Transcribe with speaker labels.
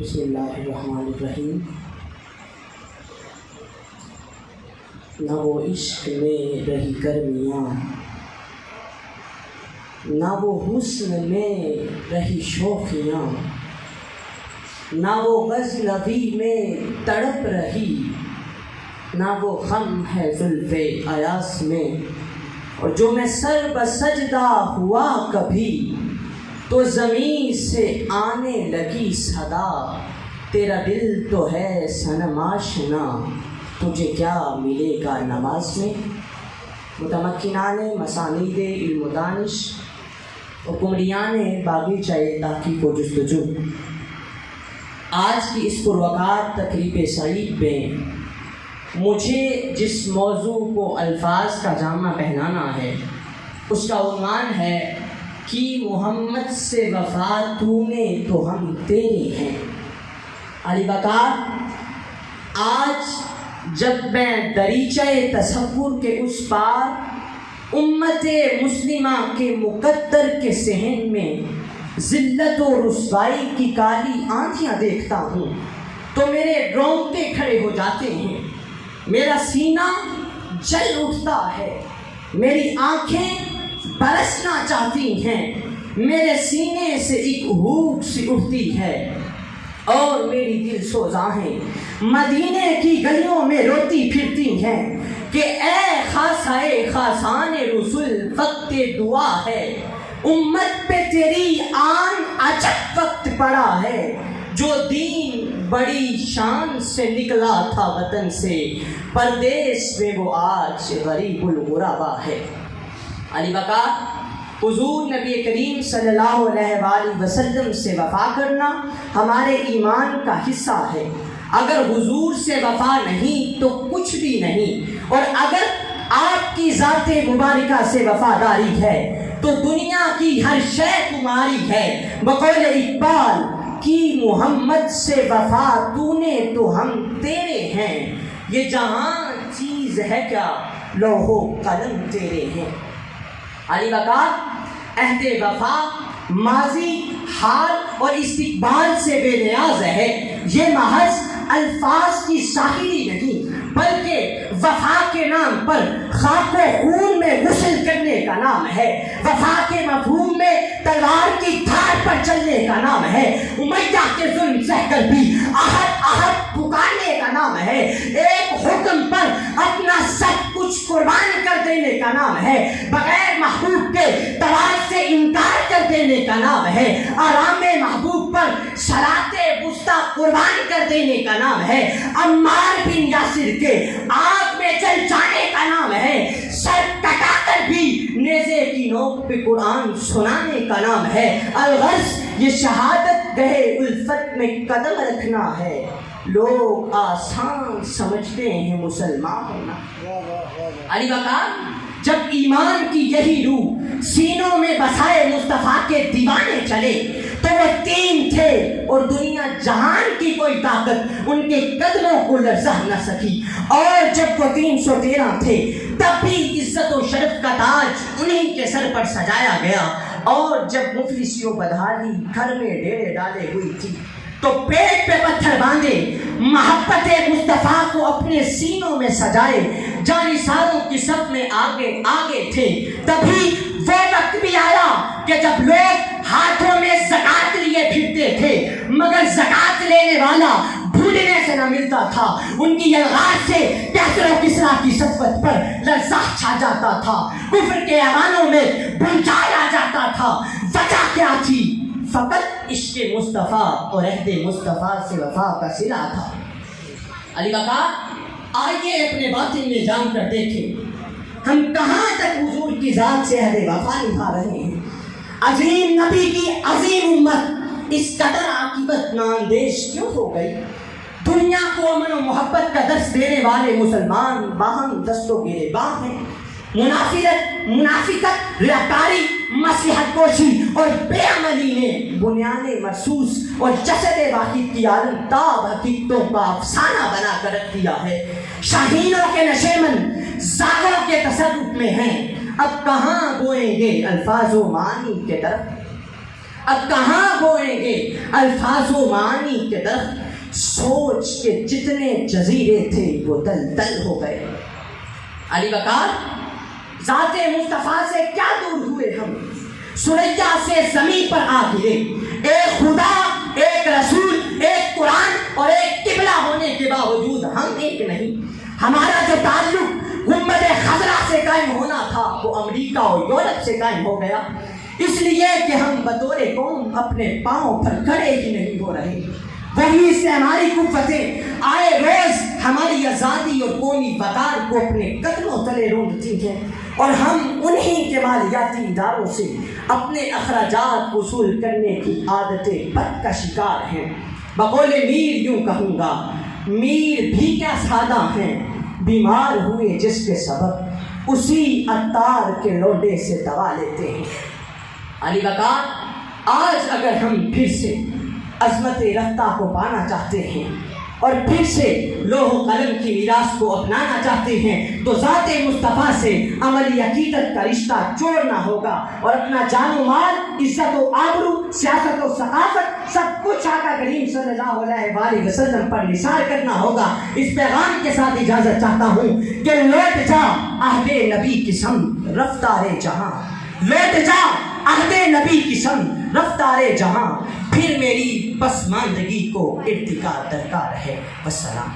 Speaker 1: بسم اللہ الرحمن الرحیم۔ نہ وہ عشق میں رہی گرمیاں، نہ وہ حسن میں رہی شوخیاں، نہ وہ غزنوی میں تڑپ رہی، نہ وہ غم ہے زلف ایاس میں۔ اور جو میں سر بسجدہ ہوا کبھی تو زمین سے آنے لگی صدا، تیرا دل تو ہے صنم آشنا، تجھے کیا ملے گا نماز میں۔ متمکنان مسانید علم و دانش، حکمریان باغیچہ تحقیق و جستجو، آج کی اس پروقار تقریب سعید میں مجھے جس موضوع کو الفاظ کا جامہ پہنانا ہے اس کا عنوان ہے کہ محمد سے وفا تو نے تو ہم تیرے ہیں۔ علی بکار، آج جب میں دریچہ تصور کے اس پار امت مسلمہ کے مقدر کے صحن میں ذلت و رسوائی کی کالی آندھیاں دیکھتا ہوں تو میرے رونگٹے کھڑے ہو جاتے ہیں، میرا سینہ جل اٹھتا ہے، میری آنکھیں برسنا چاہتی ہیں، میرے سینے سے ایک ہونٹ سی اٹھتی ہے اور میری دل سوزاہیں مدینے کی گلیوں میں روتی پھرتی ہیں کہ اے خاصائے خاصان رسول، وقت دعا ہے، امت پہ تیری آن عجب وقت پڑا ہے۔ جو دین بڑی شان سے نکلا تھا وطن سے، پردیس میں وہ آج غریب الغربا ہے۔ علی بکار، حضور نبی کریم صلی اللہ علیہ وآلہ وسلم سے وفا کرنا ہمارے ایمان کا حصہ ہے۔ اگر حضور سے وفا نہیں تو کچھ بھی نہیں، اور اگر آپ کی ذات مبارکہ سے وفاداری ہے تو دنیا کی ہر شے تمہاری ہے۔ بقول اقبال کہ محمد سے وفا تو نے تو ہم تیرے ہیں، یہ جہاں چیز ہے کیا لوح و قلم تیرے ہیں۔ علی بکار، عہد وفا ماضی، حال اور استقبال سے بے نیاز ہے۔ یہ محض الفاظ کی شاعری نہیں بلکہ وفا کے نام پر خاک و خون میں غسل کرنے کا نام ہے، وفا کے مفہوم میں تلوار کی دھار پر چلنے کا نام ہے، امیہ کے ظلم سہ کر بھی احد احد پکارنے کا نام ہے، ایک حکم پر اپنا سب کچھ قربان کر دینے کا نام ہے، بغیر محبوب کے تلاش سے انکار کر دینے کا نام ہے، آرام محبوب پر صلاۃ وسطیٰ قربان کر دینے کا نام ہے، عمار بن یاسر کے آگ میں جل جانے کا نام ہے، سر کٹا کر بھی نیزے کی نوک پہ قرآن سنانے کا نام ہے۔ الغرض یہ شہادت گہے الفت میں قدم رکھنا ہے، لوگ آسان سمجھتے ہیں مسلمان ہونا۔ علی بکار، جب ایمان کی یہی روح سینوں میں بسائے مصطفیٰ کے دیوانے چلے تو وہ تین تھے اور دنیا جہان کی کوئی طاقت ان کے قدموں کو لرزا نہ سکی، اور جب وہ 313 تھے تب بھی عزت و شرف کا تاج انہی کے سر پر سجایا گیا، اور جب مفلسی و بدحالی گھر میں ڈیرے ڈالے ہوئی تھی تو پیٹ پہ پتھر باندھے محبت مصطفیٰ کو اپنے سینوں میں سجائے جانثاروں کی صف میں آگے آگے تھے۔ تبھی وہ وقت بھی آیا کہ جب لوگ ہاتھوں میں زکات لیے پھرتے تھے مگر زکات لینے والا ڈھونڈنے سے نہ ملتا تھا، ان کی الغاز سے کیسر و کسریٰ کی صفت پر لرزہ چھا جاتا تھا، کفر کے ایوانوں میں بھونچال آ جاتا تھا۔ وجہ کیا تھی؟ فقط عشق مصطفیٰ اور عہد مصطفیٰ سے وفا کا صلہ تھا۔ علی بکار، آئیے اپنے باطن میں جان کر دیکھیں ہم کہاں تک حضور کی ذات سے عہد وفا نبھا رہے ہیں۔ عظیم نبی کی عظیم امت اس قدر عاقبت نااندیش کیوں ہو گئی؟ دنیا کو امن و محبت کا درس دینے والے مسلمان باہم دست و گریباں ہیں۔ منافقت، ریاکاری، مصلحت کوشی اور بے عملی نے بنیان مرصوص اور جسد واحد کی عالم تاب حقیقتوں کا افسانہ بنا کر رکھ دیا ہے۔ شاہینوں کے نشیمن زاغوں کے تصرف میں ہیں، اب کہاں گوئیں گے الفاظ و معانی کے طرف۔ اب کہاں بوئیں گے الفاظ و معانی کے درخت، سوچ کے جتنے جزیرے تھے وہ دلدل ہو گئے۔ علی وقار ذات مصطفیٰ سے کیا دور ہوئے ہم، سریا سے زمین پر آ گرے۔ ایک خدا، ایک رسول، ایک قرآن اور ایک قبلہ ہونے کے باوجود ہم ایک نہیں۔ ہمارا جو تعلق امت خضرا سے قائم ہونا تھا وہ امریکہ اور یورپ سے قائم ہو گیا، اس لیے کہ ہم بطور قوم اپنے پاؤں پر کھڑے ہی نہیں ہو رہے۔ وہی سے ہماری قوتیں آئے روز ہماری آزادی اور قومی وقار کو اپنے قدموں تلے رونڈتی ہیں، اور ہم انہی کے مالیاتی اداروں سے اپنے اخراجات وصول کرنے کی عادت بد کا شکار ہیں۔ بقول میر یوں کہوں گا، میر بھی کیا سادہ ہیں، بیمار ہوئے جس کے سبب اسی عطار کے لوڈے سے دوا لیتے ہیں۔ علی وقار آج اگر ہم پھر سے عظمت رفتہ کو پانا چاہتے ہیں اور پھر سے لوح و قلم کی میراث کو اپنانا چاہتے ہیں تو ذات مصطفیٰ سے عملی عقیدت کا رشتہ جوڑنا ہوگا، اور اپنا جان و مال، عزت و آبرو، سیاست و ثقافت سب کچھ آقا کریم صلی اللہ علیہ وسلم پر نثار کرنا ہوگا۔ اس پیغام کے ساتھ اجازت چاہتا ہوں کہ لوٹ جا عہد نبی کی سمت رفتار جہاں، لوٹ جا عہد نبی کی سمت رفتار جہاں، پھر میری پسماندگی کو ارتقا درکار ہے۔ والسلام۔